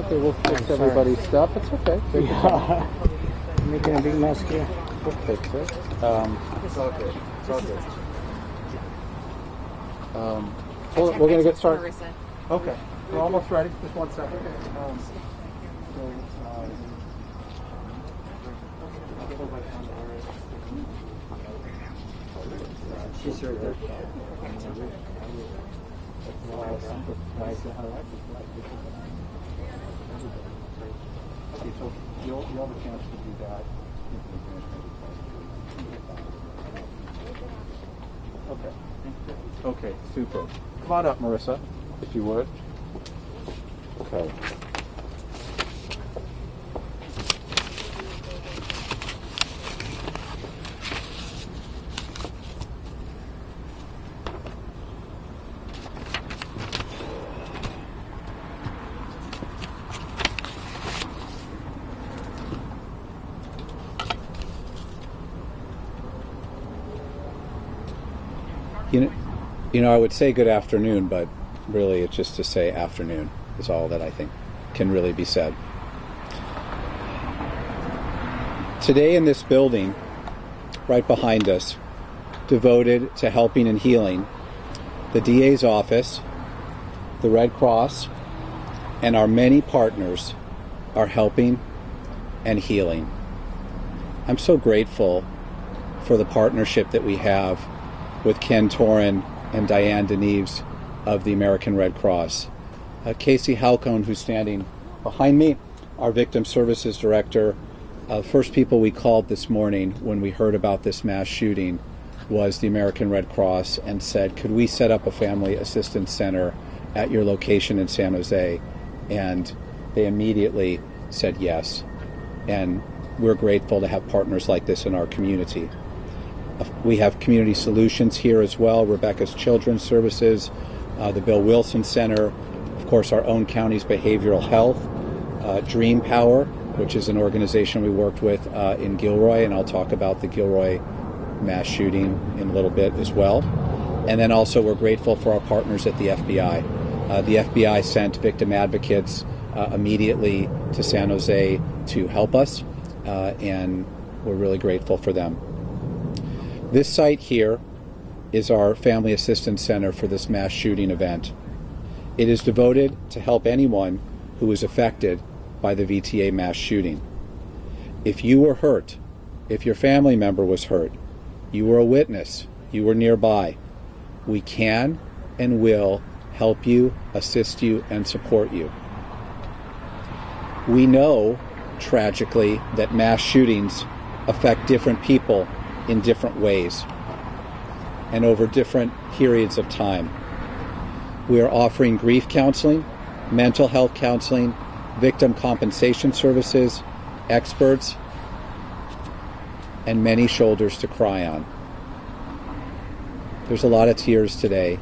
Okay, we'll fix everybody's stuff. It's okay. Take your time. Making a big mess here. We'll fix it. It's all good. It's all good. We're going to get started. Okay. We're almost ready. Just 1 second. She's right there. Okay, so you'll have a chance to do that. Okay. Okay, super. Come on up, Marissa, if you would. Okay. You know, I would say good afternoon, but really it's just to say afternoon is all that I think can really be said. Today in this building, right behind us, devoted to helping and healing, the DA's office, the Red Cross, and our many partners are helping and healing. I'm so grateful for the partnership that we have with Ken Torin and Diane Deneves of the American Red Cross. Casey Halcone, who's standing behind me, our Victim Services Director. First people we called this morning when we heard about this mass shooting was the American Red Cross and said, could we set up a family assistance center at your location in San Jose? And they immediately said yes. And we're grateful to have partners like this in our community. We have community solutions here as well, Rebecca's Children's Services, the Bill Wilson Center, of course our own county's behavioral health, Dream Power, which is an organization we worked with in Gilroy, and I'll talk about the Gilroy mass shooting in a little bit as well. And then also we're grateful for our partners at the FBI. The FBI sent victim advocates immediately to San Jose to help us, and we're really grateful for them. This site here is our Family Assistance Center for this mass shooting event. It is devoted to help anyone who was affected by the VTA mass shooting. If you were hurt, if your family member was hurt, you were a witness, you were nearby, we can and will help you, assist you, and support you. We know, tragically, that mass shootings affect different people in different ways and over different periods of time. We are offering grief counseling, mental health counseling, victim compensation services, experts, and many shoulders to cry on. There's a lot of tears today,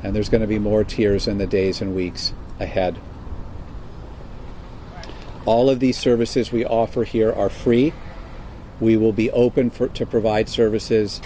and there's going to be more tears in the days and weeks ahead. All of these services we offer here are free. We will be open to provide services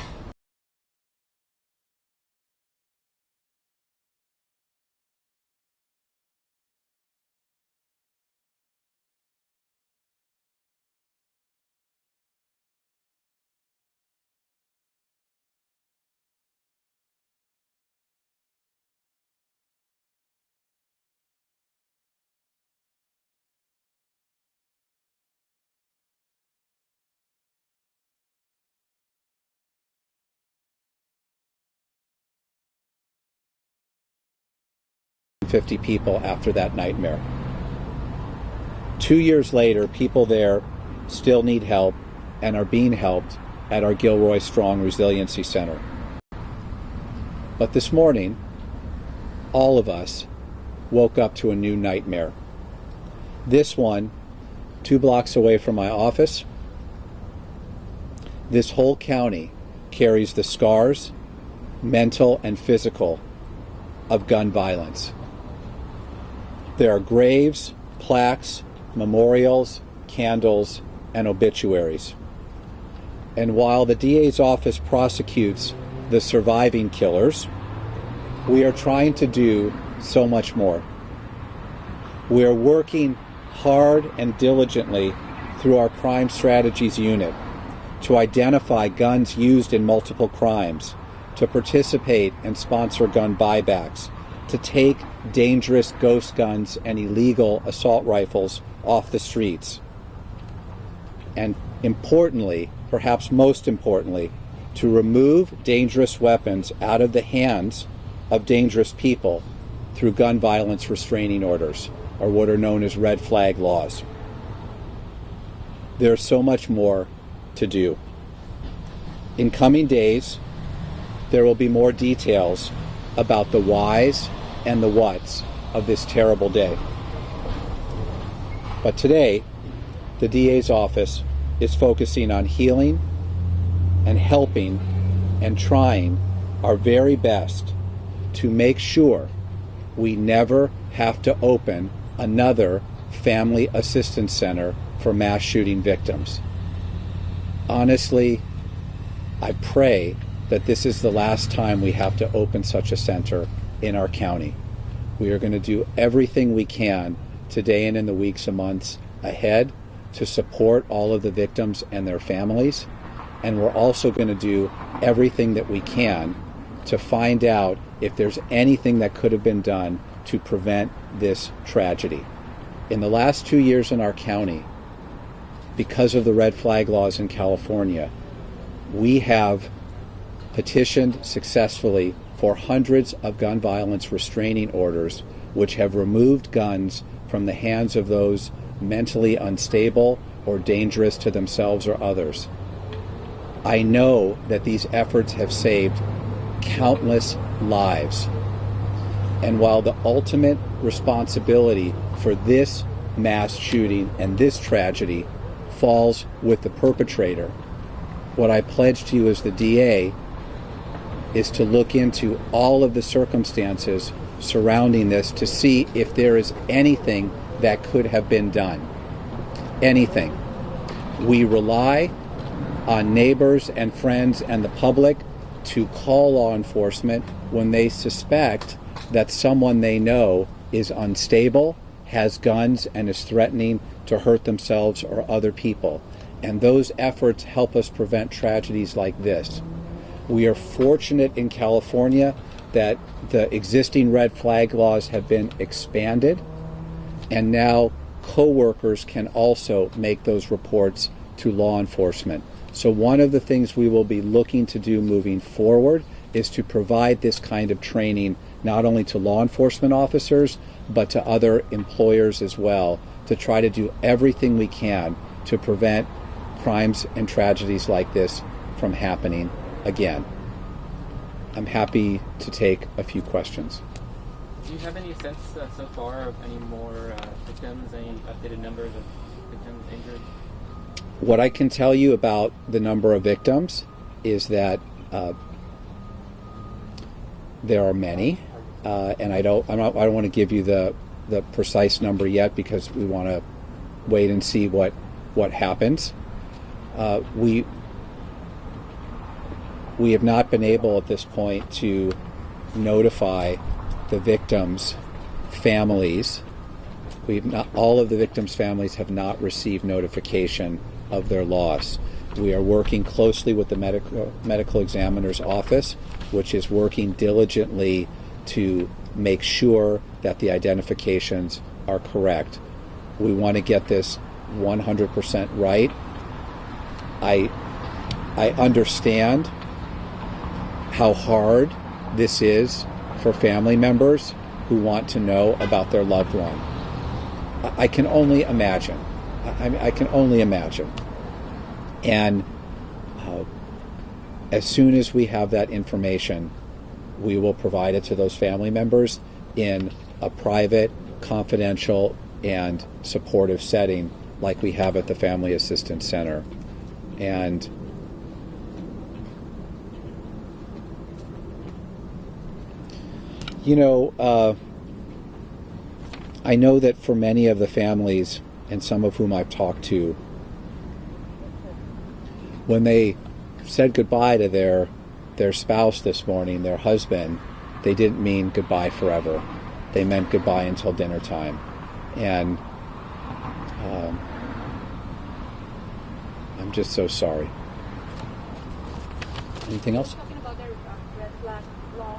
.50 people after that nightmare. 2 years later, people there still need help and are being helped at our Gilroy Strong Resiliency Center. But this morning, all of us woke up to a new nightmare. This one, 2 blocks away from my office. This whole county carries the scars, mental and physical, of gun violence. There are graves, plaques, memorials, candles, and obituaries. And while the DA's office prosecutes the surviving killers, we are trying to do so much more. We are working hard and diligently through our Crime Strategies Unit to identify guns used in multiple crimes, to participate and sponsor gun buybacks, to take dangerous ghost guns and illegal assault rifles off the streets. And importantly, perhaps most importantly, to remove dangerous weapons out of the hands of dangerous people through gun violence restraining orders, or what are known as red flag laws. There's so much more to do. In coming days, there will be more details about the whys and the whats of this terrible day. But today, the DA's office is focusing on healing and helping and trying our very best to make sure we never have to open another family assistance center for mass shooting victims. Honestly, I pray that this is the last time we have to open such a center in our county. We are going to do everything we can today and in the weeks and months ahead to support all of the victims and their families. And we're also going to do everything that we can to find out if there's anything that could have been done to prevent this tragedy. In the last 2 years in our county, because of the red flag laws in California, we have petitioned successfully for hundreds of gun violence restraining orders, which have removed guns from the hands of those mentally unstable or dangerous to themselves or others. I know that these efforts have saved countless lives. And while the ultimate responsibility for this mass shooting and this tragedy falls with the perpetrator, what I pledge to you as the DA is to look into all of the circumstances surrounding this to see if there is anything that could have been done. Anything. We rely on neighbors and friends and the public to call law enforcement when they suspect that someone they know is unstable, has guns, and is threatening to hurt themselves or other people. And those efforts help us prevent tragedies like this. We are fortunate in California that the existing red flag laws have been expanded, and now co-workers can also make those reports to law enforcement. So one of the things we will be looking to do moving forward is to provide this kind of training not only to law enforcement officers, but to other employers as well, to try to do everything we can to prevent crimes and tragedies like this from happening again. I'm happy to take a few questions. Do you have any sense so far of any more victims, any updated numbers of victims injured? What I can tell you about the number of victims is that there are many, and I don't want to give you the precise number yet because we want to wait and see what happens. We have not been able at this point to notify the victims' families. All of the victims' families have not received notification of their loss. We are working closely with the medical examiner's office, which is working diligently to make sure that the identifications are correct. We want to get this 100% right. I understand how hard this is for family members who want to know about their loved one. I can only imagine. I can only imagine. And as soon as we have that information, we will provide it to those family members in a private, confidential, and supportive setting like we have at the Family Assistance Center. And I know that for many of the families, and some of whom I've talked to, when they said goodbye to their spouse this morning, their husband, they didn't mean goodbye forever. They meant goodbye until dinner time. And I'm just so sorry. Anything else? Talking about the red flag law,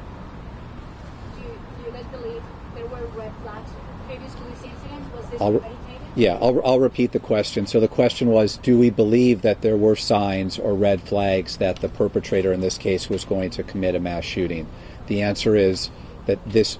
do you guys believe there were red flags previous to this incident? Was this premeditated? Yeah, I'll repeat the question. So the question was, do we believe that there were signs or red flags that the perpetrator in this case was going to commit a mass shooting? The answer is that this